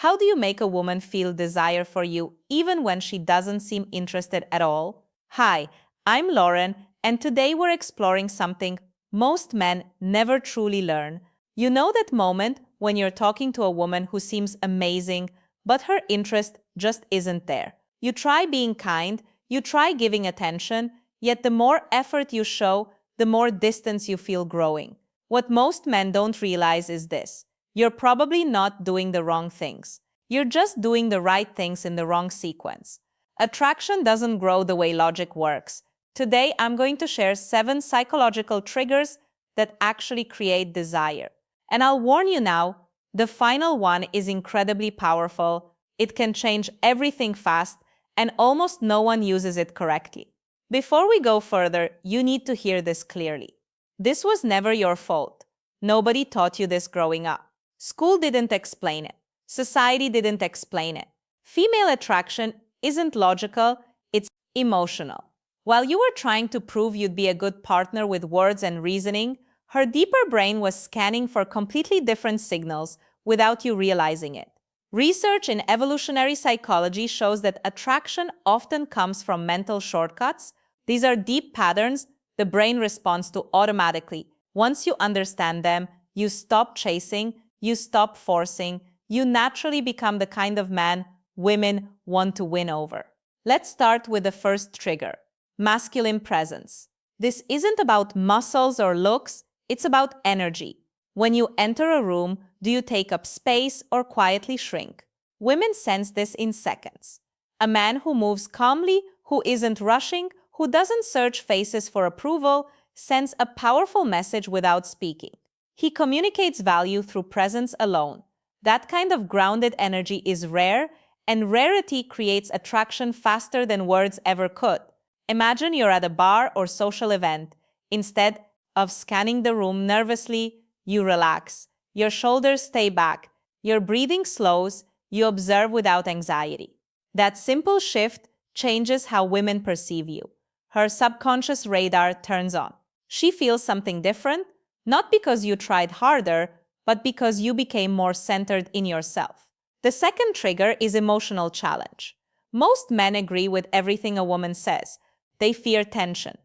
How do you make a woman feel desire for you even when she doesn't seem interested at all? Hi, I'm Lauren, and today we're exploring something most men never truly learn. You know that moment when you're talking to a woman who seems amazing, but her interest just isn't there. You try being kind, you try giving attention, yet the more effort you show, the more distance you feel growing. What most men don't realize is this: you're probably not doing the wrong things. You're just doing the right things in the wrong sequence. Attraction doesn't grow the way logic works. Today, I'm going to share 7 psychological triggers that actually create desire. And I'll warn you now, the final one is incredibly powerful. It can change everything fast, and almost no one uses it correctly. Before we go further, you need to hear this clearly. This was never your fault. Nobody taught you this growing up. School didn't explain it. Society didn't explain it. Female attraction isn't logical, it's emotional. While you were trying to prove you'd be a good partner with words and reasoning, her deeper brain was scanning for completely different signals without you realizing it. Research in evolutionary psychology shows that attraction often comes from mental shortcuts. These are deep patterns the brain responds to automatically. Once you understand them, you stop chasing, you stop forcing, you naturally become the kind of man women want to win over. Let's start with the first trigger: masculine presence. This isn't about muscles or looks, it's about energy. When you enter a room, do you take up space or quietly shrink? Women sense this in seconds. A man who moves calmly, who isn't rushing, who doesn't search faces for approval, sends a powerful message without speaking. He communicates value through presence alone. That kind of grounded energy is rare, and rarity creates attraction faster than words ever could. Imagine you're at a bar or social event. Instead of scanning the room nervously, you relax. Your shoulders stay back. Your breathing slows. You observe without anxiety. That simple shift changes how women perceive you. Her subconscious radar turns on. She feels something different, not because you tried harder, but because you became more centered in yourself. The second trigger is emotional challenge. Most men agree with everything a woman says. They fear tension.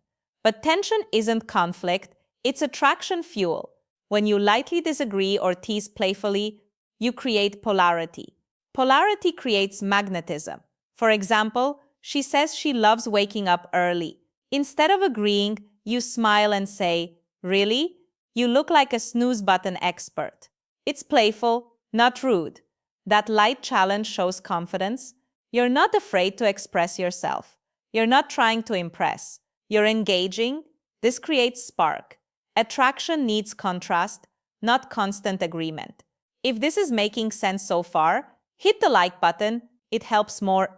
But tension isn't conflict, it's attraction fuel. When you lightly disagree or tease playfully, you create polarity. Polarity creates magnetism. For example, she says she loves waking up early. Instead of agreeing, you smile and say, "Really? You look like a snooze button expert." It's playful, not rude. That light challenge shows confidence. You're not afraid to express yourself. You're not trying to impress. You're engaging. This creates spark. Attraction needs contrast, not constant agreement. If this is making sense so far, hit the like button. It helps more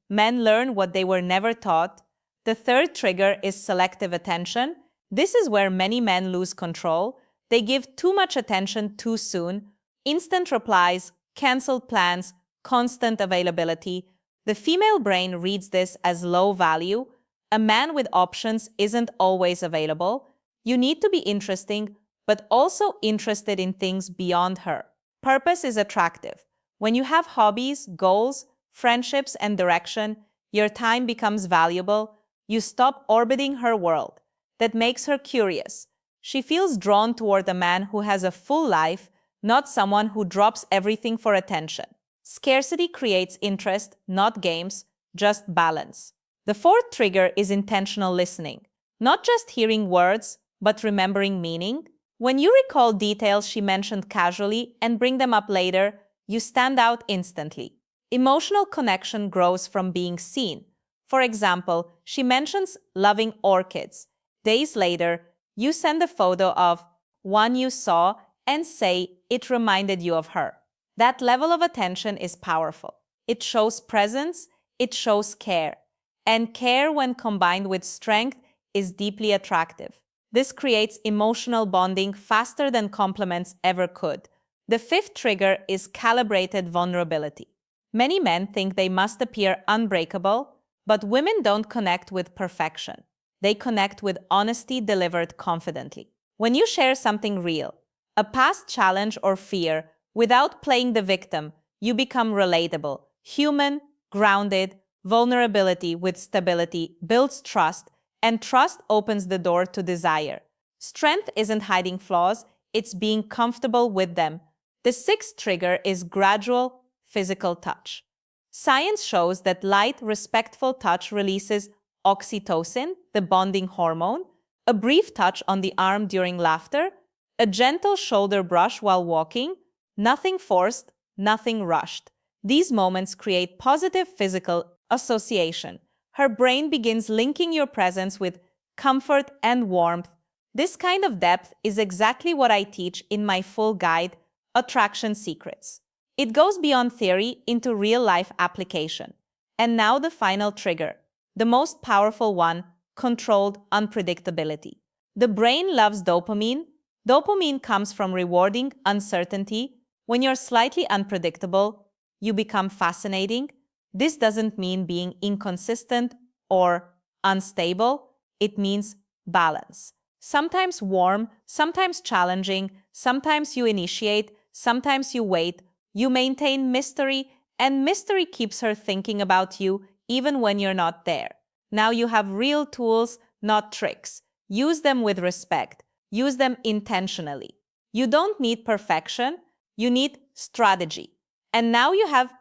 men learn what they were never taught. The third trigger is selective attention. This is where many men lose control. They give too much attention too soon. Instant replies, canceled plans, constant availability. The female brain reads this as low value. A man with options isn't always available. You need to be interesting, but also interested in things beyond her. Purpose is attractive. When you have hobbies, goals, friendships, and direction, your time becomes valuable. You stop orbiting her world. That makes her curious. She feels drawn toward a man who has a full life, not someone who drops everything for attention. Scarcity creates interest, not games, just balance. The fourth trigger is intentional listening. Not just hearing words, but remembering meaning. When you recall details she mentioned casually and bring them up later, you stand out instantly. Emotional connection grows from being seen. For example, she mentions loving orchids. Days later, you send a photo of one you saw and say it reminded you of her. That level of attention is powerful. It shows presence, it shows care. And care, when combined with strength, is deeply attractive. This creates emotional bonding faster than compliments ever could. The fifth trigger is calibrated vulnerability. Many men think they must appear unbreakable, but women don't connect with perfection. They connect with honesty delivered confidently. When you share something real, a past challenge or fear, without playing the victim, You become relatable, human, grounded. Vulnerability with stability builds trust, and trust opens the door to desire. Strength isn't hiding flaws, it's being comfortable with them. The sixth trigger is gradual physical touch. Science shows that light, respectful touch releases oxytocin, the bonding hormone. A brief touch on the arm during laughter, a gentle shoulder brush while walking, nothing forced, nothing rushed. These moments create positive physical association. Her brain begins linking your presence with comfort and warmth. This kind of depth is exactly what I teach in my full guide, Attraction Secrets. It goes beyond theory into real-life application. And now the final trigger, the most powerful one, controlled unpredictability. The brain loves dopamine. Dopamine comes from rewarding uncertainty. When you're slightly unpredictable, you become fascinating. This doesn't mean being inconsistent or unstable. It means balance. Sometimes warm, sometimes challenging, sometimes you initiate, sometimes you wait. You maintain mystery, and mystery keeps her thinking about you even when you're not there. Now you have real tools, not tricks. Use them with respect. Use them intentionally. You don't need perfection, you need strategy. And now you have